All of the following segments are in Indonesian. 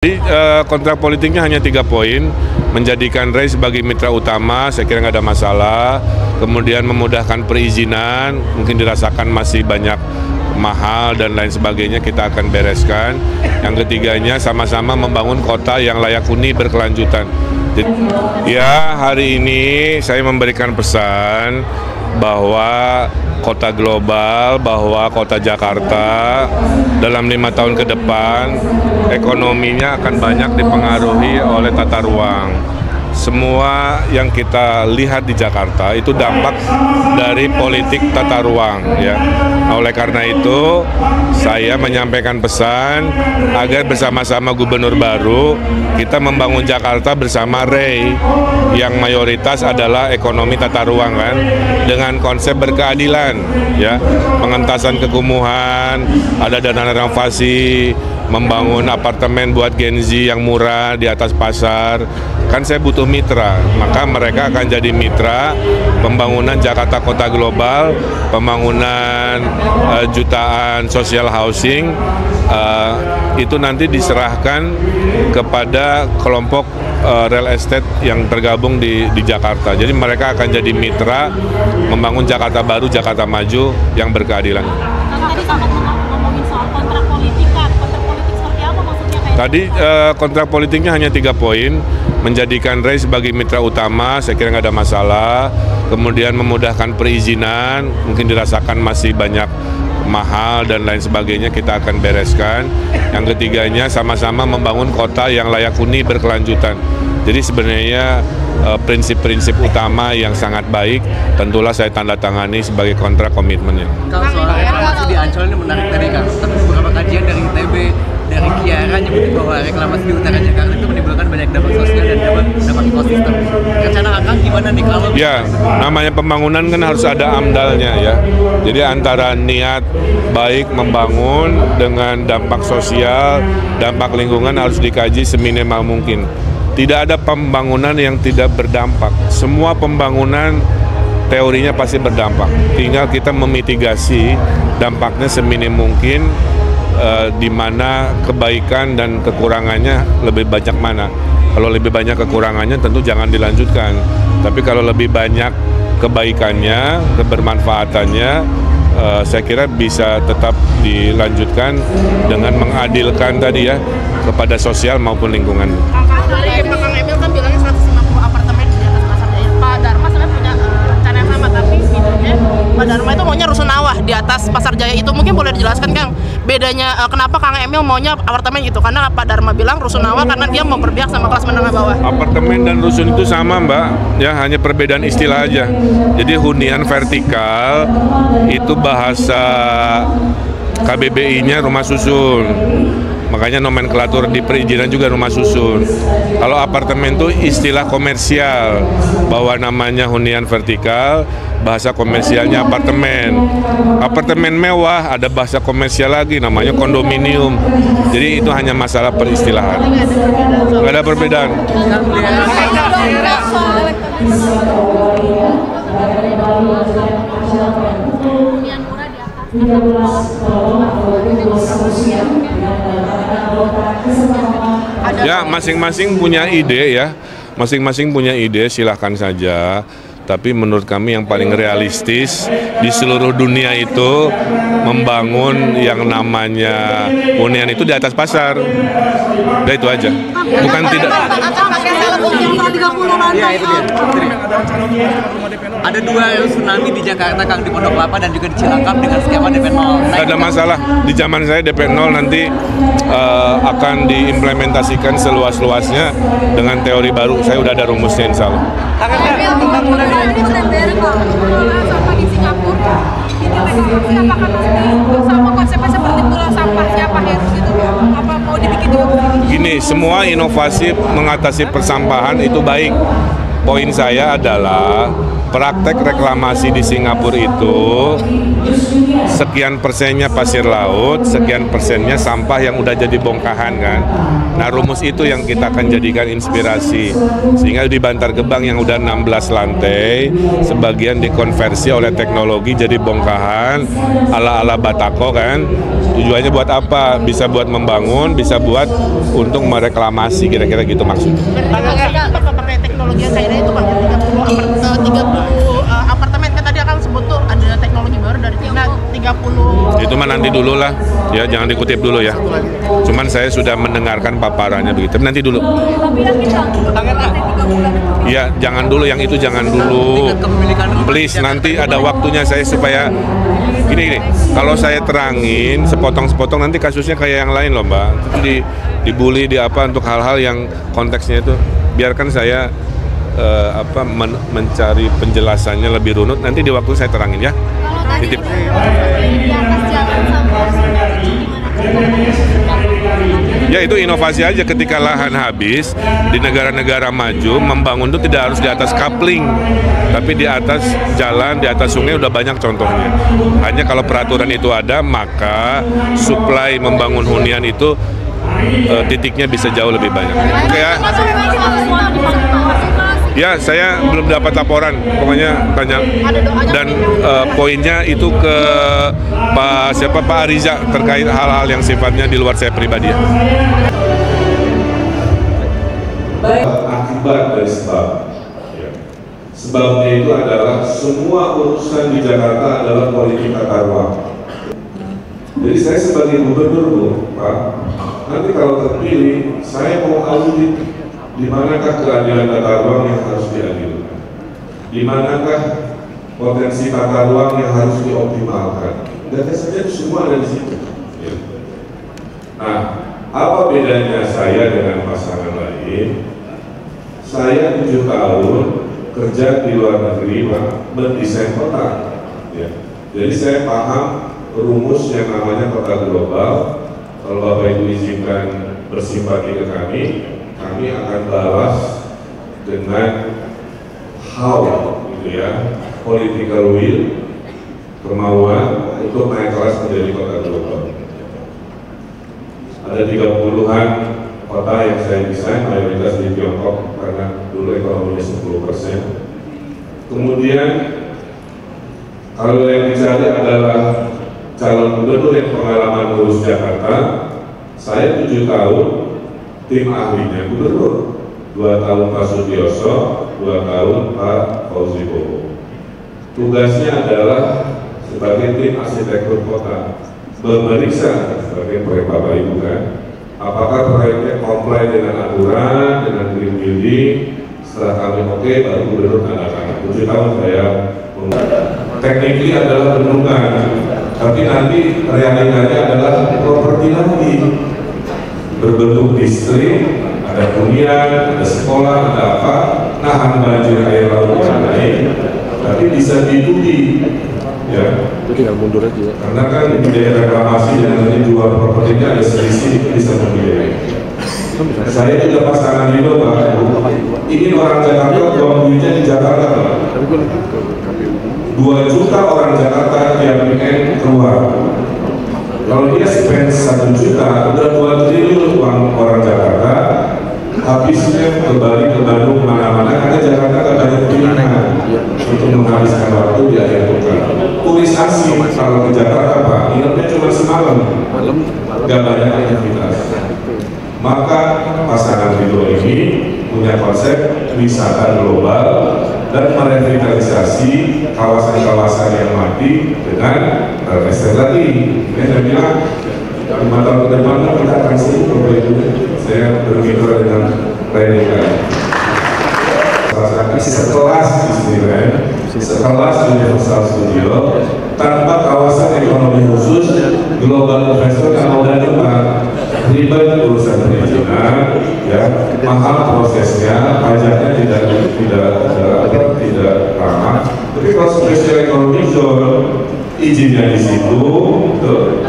Jadi kontrak politiknya hanya 3 poin, menjadikan Ray sebagai mitra utama, saya kira nggak ada masalah. Kemudian memudahkan perizinan, mungkin dirasakan masih banyak mahal dan lain sebagainya, kita akan bereskan. Yang ketiganya sama-sama membangun kota yang layak huni berkelanjutan. Jadi, ya hari ini saya memberikan pesan bahwa kota global, bahwa kota Jakarta dalam 5 tahun ke depan ekonominya akan banyak dipengaruhi oleh tata ruang. Semua yang kita lihat di Jakarta itu dampak dari politik tata ruang, ya. Oleh karena itu, saya menyampaikan pesan agar bersama-sama gubernur baru kita membangun Jakarta bersama Ray yang mayoritas adalah ekonomi tata ruang, kan, dengan konsep berkeadilan, ya, pengentasan kekumuhan, ada dana renovasi, membangun apartemen buat Gen Z yang murah di atas pasar. Kan saya butuh mitra, maka mereka akan jadi mitra pembangunan Jakarta Kota Global, pembangunan jutaan social housing, itu nanti diserahkan kepada kelompok real estate yang tergabung di Jakarta. Jadi mereka akan jadi mitra membangun Jakarta baru, Jakarta maju yang berkeadilan. Tadi sempat ngomongin soal kontrak politik, kan? Kontrak politik seperti apa maksudnya? Tadi kontrak politiknya hanya 3 poin, menjadikan Ray sebagai mitra utama, saya kira nggak ada masalah. Kemudian memudahkan perizinan, mungkin dirasakan masih banyak mahal dan lain sebagainya, kita akan bereskan. Yang ketiganya sama-sama membangun kota yang layak huni berkelanjutan. Jadi sebenarnya prinsip-prinsip utama yang sangat baik, tentulah saya tanda tangani sebagai kontrak komitmennya. Kalau soal reklamasi di Ancol ini menarik tadi, kan, tapi beberapa kajian dari ITB, dari Kiara nyebutin bahwa reklamasi di utara Jakarta itu menimbulkan banyak dampak sosial dan dampak ekosistem. Rencana Akang gimana nih kalau? Ya, namanya pembangunan kan harus ada amdalnya, ya. Jadi antara niat baik membangun dengan dampak sosial, dampak lingkungan harus dikaji seminimal mungkin. Tidak ada pembangunan yang tidak berdampak. Semua pembangunan teorinya pasti berdampak. Tinggal kita memitigasi dampaknya seminim mungkin, di mana kebaikan dan kekurangannya lebih banyak mana. Kalau lebih banyak kekurangannya tentu jangan dilanjutkan. Tapi kalau lebih banyak kebaikannya, kebermanfaatannya, saya kira bisa tetap dilanjutkan dengan mengadilkan tadi, ya, kepada sosial maupun lingkungan. Kang Emil kan bilangnya 150 apartemen di atas Pasar Jaya. Pak Dharma sebenarnya punya rencana yang sama, tapi bedanya Pak Dharma itu maunya rusunawa di atas Pasar Jaya itu. Mungkin boleh dijelaskan, Kang, bedanya kenapa Kang Emil maunya apartemen gitu? Karena Pak Dharma bilang rusunawa karena dia mau berpihak sama kelas menengah bawah. Apartemen dan rusun itu sama, Mbak, ya, hanya perbedaan istilah aja. Jadi hunian vertikal itu bahasa KBBI-nya rumah susun. Makanya nomenklatur di perizinan juga rumah susun. Kalau apartemen itu istilah komersial, bahwa namanya hunian vertikal, bahasa komersialnya apartemen. Apartemen mewah ada bahasa komersial lagi, namanya kondominium. Jadi itu hanya masalah peristilahan. Nggak ada perbedaan. Ya, masing-masing punya ide, ya. Masing-masing punya ide, silahkan saja. Tapi menurut kami yang paling realistis di seluruh dunia itu membangun yang namanya hunian itu di atas pasar. Udah itu aja. Bukan tidak. Ada 2 tsunami di Jakarta, Kang, di Pondok Kelapa dan juga di Cilangkap dengan skema DP 0. Tidak ada masalah. Di zaman saya DP 0 nanti akan diimplementasikan seluas-luasnya dengan teori baru. Saya udah ada rumusnya, insya Allah. Ini benar-benar sampah di Singapura. Ini apakah masih sama konsepnya seperti pulau sampahnya Pak Heru gitu? Apa mau dibikin juga? Gini, semua inovasi mengatasi persampahan itu baik. poin saya adalah praktek reklamasi di Singapura itu sekian persennya pasir laut, sekian persennya sampah yang udah jadi bongkahan kan. Nah rumus itu yang kita akan jadikan inspirasi, sehingga di Bantar Gebang yang udah 16 lantai, sebagian dikonversi oleh teknologi jadi bongkahan ala-ala Batako kan. Tujuannya buat apa? Bisa buat membangun, bisa buat untuk mereklamasi, kira-kira gitu maksudnya. Pakai teknologi yang kayaknya itu kan 30 apartemen kan tadi akan sebut tuh ada teknologi baru dari China 30. Itu mah nanti dulu lah, ya jangan dikutip dulu ya. Cuman saya sudah mendengarkan paparannya begitu. Nanti dulu. Ya jangan dulu yang itu jangan dulu. Please nanti ada waktunya saya supaya gini. Kalau saya terangin sepotong-sepotong nanti kasusnya kayak yang lain loh Mbak. Itu dibully di apa untuk hal-hal yang konteksnya itu. Biarkan saya mencari penjelasannya lebih runut, nanti di waktu saya terangin ya. Titip. Ya itu inovasi aja, ketika lahan habis di negara-negara maju membangun itu tidak harus di atas coupling, tapi di atas jalan, di atas sungai udah banyak contohnya. Hanya kalau peraturan itu ada, maka supply membangun hunian itu titiknya bisa jauh lebih banyak. Oke ya. Ya, saya belum dapat laporan, pokoknya tanya. Dan poinnya itu ke Pak Ariza terkait hal-hal yang sifatnya di luar saya pribadi. Akibat dari sebab. Sebabnya itu adalah semua urusan di Jakarta adalah politik tata ruang. Jadi saya sebagai gubernur, Pak, nanti kalau terpilih, saya mau audit di manakah keadilan tata ruang yang harus diadilkan, di manakah potensi tata ruang yang harus dioptimalkan. Data saja semua ada di situ. Ya. Nah, apa bedanya saya dengan pasangan lain? Saya 7 tahun kerja di luar negeri, mendesain kota. Ya. Jadi saya paham rumus yang namanya kota global. Kalau Bapak Ibu izinkan bersimpati ke kami akan balas dengan how, gitu ya, political will, kemauan untuk naik kelas menjadi kota global. Ada 30-an kota yang saya desain, mayoritas di Tiongkok karena dulu ekonominya 10%. Kemudian kalau yang dicari adalah calon gubernur yang pengalaman ngurus Jakarta, saya 7 tahun tim ahlinya gubernur, 2 tahun Pak Sutioso, 2 tahun Pak Fauzi Bowo. Tugasnya adalah sebagai tim arsitektur kota, memeriksa sebagai proyek Bapak Ibu kan, apakah proyeknya comply dengan aturan, dengan green building. Setelah kami oke, baru gubernur tanda tangan. 7 tahun saya teknikly adalah bendungan, tapi nanti realitanya adalah properti lagi. Berbentuk distrik, ada hunian, ada sekolah, ada apa, nahan banjir air laut yang naik, tapi bisa diduduki, ya. Itu tinggal mundur aja. Karena kan di daerah reklamasi dan nanti jual propertinya ada selisih, itu bisa membiayai. Saya juga pasangan Indo, Pak. Ini orang Jakarta buang duitnya di Jakarta, Pak. 2 juta orang Jakarta yang ingin keluar. Kalau dia spend 1 juta, udah 2 triliun uang orang Jakarta, habisnya ke Bali, ke Bandung, mana-mana, karena Jakarta gak banyak pilihan untuk menghabiskan waktu di akhir pekan. Turis asing kalau ke Jakarta, Pak, ingatnya cuma semalam, gak banyak aktivitas. Maka pasangan Ridho ini punya konsep wisata global dan merevitalisasi kawasan-kawasan yang mati dengan reset lagi. Saya bilang 5 tahun ke depan kita akan sibuk itu. Saya bermitra dengan Redeka. Sekelas Disneyland, sekelas Universal Studio, tanpa kawasan ekonomi khusus, global investor yang mau datang, Pak. Ribet urusan perizinan, ya, mahal prosesnya, pajaknya tidak ramah. Tapi kalau spesial ekonomi zone, izinnya di situ, tuh.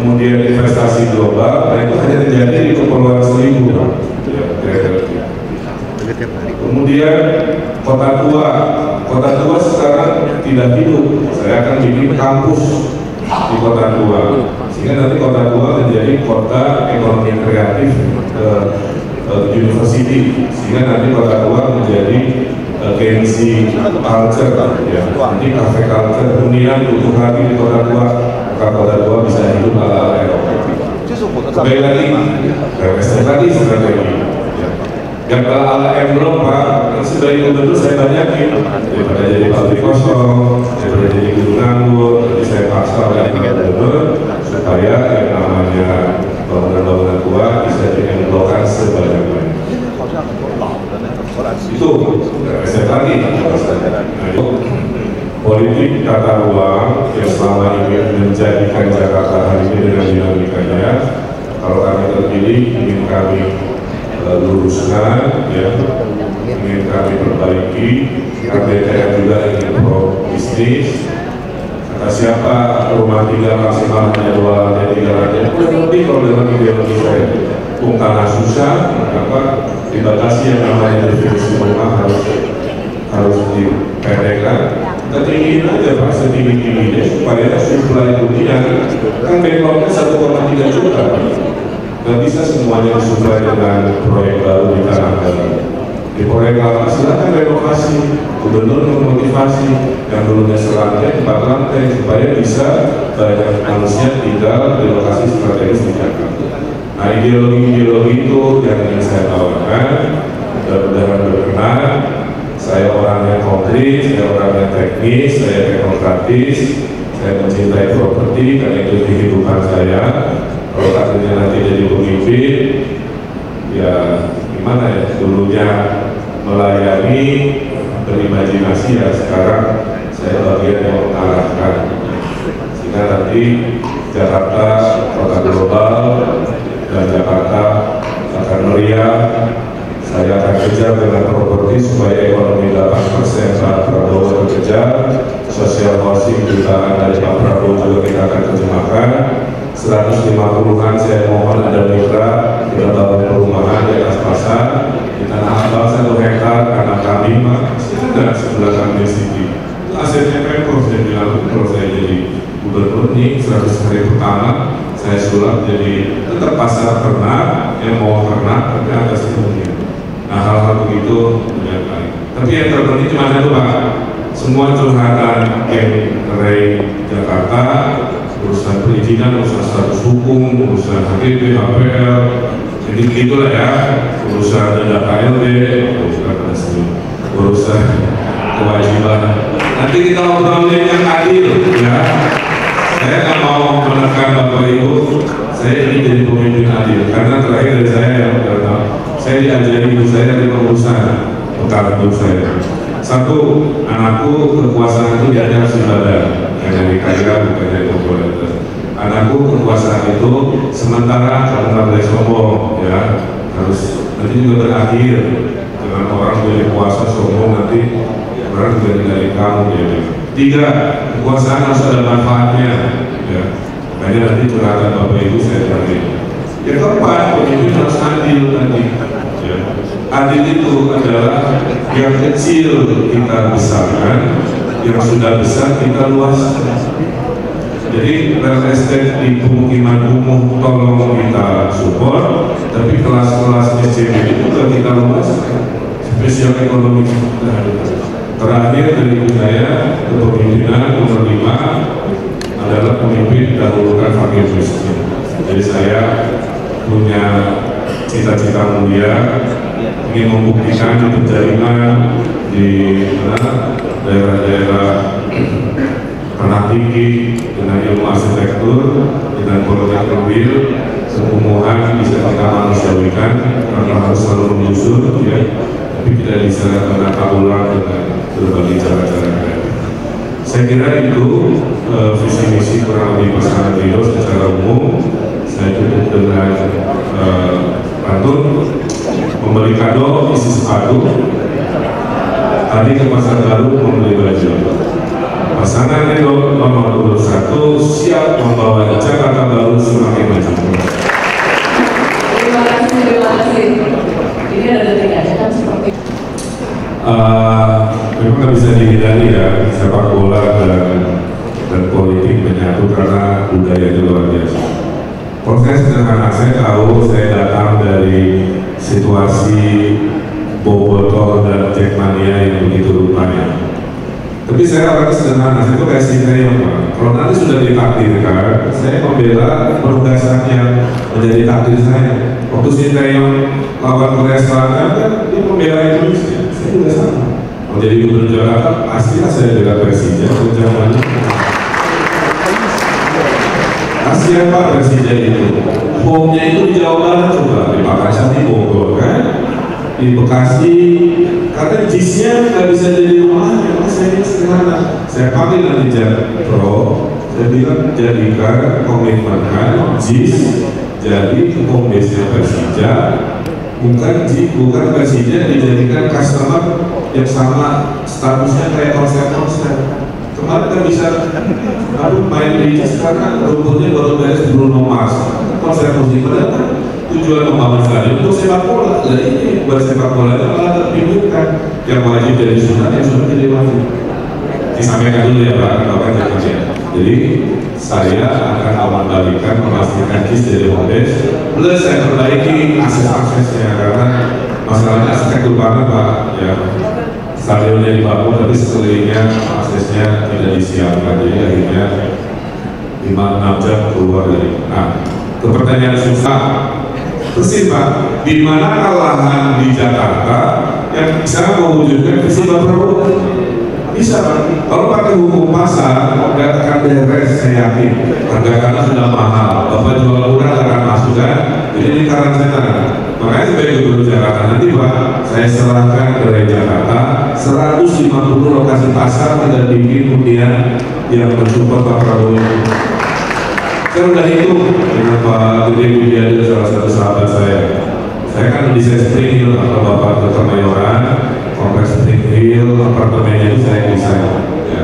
Kemudian investasi global, nah itu hanya terjadi di Kepulauan Seribu, ya, kemudian Kemudian kota tua sekarang tidak hidup. Saya akan bikin kampus di kota tua, sehingga nanti kota tua menjadi kota ekonomi kreatif university, sehingga nanti kota tua menjadi Gensi culture, ya. Nanti cafe culture hunian untuk lagi di kota tua, maka kota tua bisa hidup ala Eropa. Kembali lagi strategi. Yang ala Eropa, sebagai gubernur saya banyakin, daripada jadi pabrik kosong, daripada jadi guru nganggur, jadi saya paksa oleh gubernur supaya yang namanya bangunan-bangunan tua bisa diemblokkan sebanyak-banyak. Itu saya lagi. Politik tata ruang yang selama ini menjadikan Jakarta hari ini dengan dinamikanya, kalau kami terpilih ingin kami luruskan, ya, ingin kami perbaiki. KPTR juga ingin pro bisnis. Kata siapa rumah tinggal maksimal hanya 2 lantai 3 lantai, lebih kalau dengan ideologi saya. Tanah susah, maka dibatasi yang namanya definisi rumah harus dipendekkan. Kita tinggiin aja Pak, setinggi-tingginya supaya suplai dunia kan backlognya 1,3 juta. Nggak bisa semuanya disuplai dengan proyek baru di tanah baru. Di proyek lama silakan renovasi, gubernur memotivasi yang dulunya selantai 4 lantai supaya bisa banyak manusia tinggal di lokasi strategis di Jakarta. Nah, ideologi itu yang ingin saya tawarkan, mudah-mudahan berkenan. Saya orang yang konkret, saya orang yang teknis, saya teknokratis, saya mencintai properti karena itu kehidupan saya. Kalau akhirnya nanti jadi pemimpin, ya gimana ya, dulunya melayani, berimajinasi, ya sekarang saya bagian yang mengarahkan. Sehingga nanti Jakarta kota global dan Jakarta akan meriah. Saya akan kejar dengan properti supaya ekonomi 8% Pak Prabowo terkejar, sosial housing jutaan dari Pak Prabowo juga kita akan terjemahkan. 150-an saya mohon ada mitra kita bangun perumahan di atas pasar di Tanah Abang 1 hektar karena kami Pak sudah sebelah kami City. Asetnya Pemprov saya bilang kalau saya jadi gubernur nih 100 hari pertama saya sulap jadi tetap pasar ternak yang mau ternak tapi ada sebelumnya. Nah hal-hal begitu tidak baik. Tapi yang terpenting cuma satu Pak, semua curhatan geng Ray Jakarta, urusan perizinan, urusan status hukum, urusan HKP, HPL, jadi gitulah ya, urusan denda KLB, urusan kewajiban. Nanti kita ngobrolin yang adil ya. Saya nggak mau menekan Bapak Ibu, saya ingin jadi pemimpin adil karena terakhir dari saya yang saya diajari ibu saya dari pengurusan bekal hidup saya. Satu, anakku kekuasaan itu dia harus ibadah, bukan dari kaya, bukan dari popularitas. Anakku kekuasaan itu sementara kamu nggak boleh sombong, ya harus nanti juga berakhir dengan orang jadi puasa sombong nanti orang juga dari kamu ya. 3, kekuasaan harus ada manfaatnya, ya. Makanya nanti curhatan Bapak Ibu saya terakhir. Yang keempat, pemimpin harus adil nanti. Ya. Adil itu adalah yang kecil kita besarkan, yang sudah besar kita luaskan. Jadi real estate di pemukiman kumuh tolong kita support, tapi kelas-kelas SCB itu juga kita luaskan. Spesial ekonomi kita. Terakhir dari saya kepemimpinan nomor 5 adalah pemimpin dahulukan fakir miskin. Jadi saya punya cita-cita mulia, ingin membuktikan di penjaringan di daerah-daerah ranah tinggi dengan ilmu arsitektur, dengan politeknik mobil, kekumuhan bisa kita manusiawikan tanpa harus selalu menyusun, ya. Tapi tidak bisa menata ulang dengan berbagai cara-cara kreatif. Saya kira itu visi misi kurang lebih pasangan Rio secara umum. Saya tutup dengan pantun, membeli kado isi sepatu, tadi ke pasar baru membeli baju. Pasangan Rio nomor 21 siap membawa Jakarta baru semakin maju. Terima kasih. Ini ada detik aja kan seperti Memang nggak bisa dihindari ya, sepak bola dan politik menyatu karena budayanya luar biasa. Proses sederhana, saya tahu saya datang dari situasi Bobotoh dan Jackmania yang begitu rupanya. Tapi saya orangnya sederhana, saya tuh kayak Sinteyong Pak. Kalau nanti sudah ditakdirkan, saya membela penugasan yang menjadi takdir saya. Waktu Sinteyong lawan Korea Selatan kan dia membela Indonesia, saya juga sama. Kalau jadi gubernur Jakarta, pastilah saya bela Persija, zamannya. Kasihan Pak Persija itu, home-nya itu di Jawa Barat coba, di Makassar, di Bogor kan, di Bekasi, karena JIS-nya nggak bisa jadi rumahnya. Saya ini sederhana, saya panggil nanti Pro, saya bilang jadikan komitmenkan JIS jadi home base-nya Persija, bukan Persija dijadikan customer yang sama statusnya kayak konser-konser. Kemarin kan bisa main di JIS karena rumputnya baru beres Bruno Mars, konser musik, padahal tujuan membangun stadion untuk sepak bola. Jadi ini buat sepak bola malah terpinggirkan, yang wajib jadi sunat yang sudah jadi wajib. Disampaikan dulu ya Pak, Bapak Jakarta. Jadi saya akan awal-balikan memastikan JIS jadi homes, plus saya perbaiki akses-aksesnya karena masalahnya arsitektur banget Pak. Ya, stadionnya dibangun tapi sekelilingnya aksesnya tidak disiapkan, jadi akhirnya 5-6 jam keluar dari. Nah, ke pertanyaan susah. Persis Pak, di mana lahan di Jakarta yang bisa mewujudkan visi Pak Prabowo? Bisa Pak. Kalau pakai hukum pasar, nggak akan beres, saya yakin. Harga karena sudah mahal, Bapak jual murah akan masuk kan? Jadi lingkaran setan. Makanya sebagai gubernur Jakarta nanti Pak, saya serahkan ke Jakarta 150 lokasi pasar dan bikin hunian yang mensupport Pak Prabowo. Saya udah hitung dengan Pak Gede Widiado, salah satu sahabat saya. Saya kan desain Spring Hill atau Bapak ke Kemayoran, kompleks Spring Hill, apartemennya itu saya desain. Ya.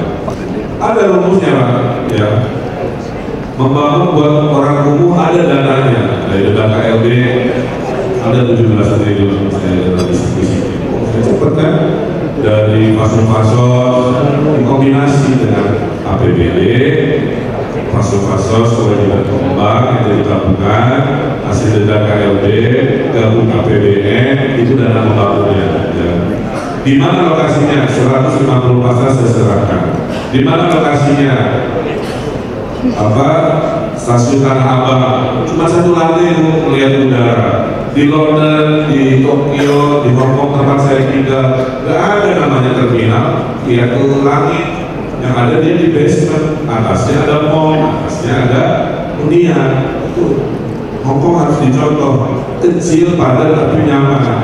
Ada rumusnya Pak. Ya. Membangun buat orang umum ada dananya. Dari dana KLB ada 17 triliun saya dalam diskusi. Cepat kan? Dari fasum-fasos dikombinasi dengan APBD, fasum-fasos kewajiban pengembang yang jadi tabungan, hasil dana KLB, gabung APBN, itu dana pembangunnya. Ya. Di mana lokasinya? 150 pasar saya serahkan. Di mana lokasinya? Stasiun Tanah Abang, cuma satu lantai melihat udara. Di London, di Tokyo, di Hong Kong tempat saya tinggal, nggak ada namanya terminal, lihat ke langit. Yang ada dia di basement, atasnya ada mall, atasnya ada hunian. Hong Kong harus dicontoh, kecil padat tapi nyaman.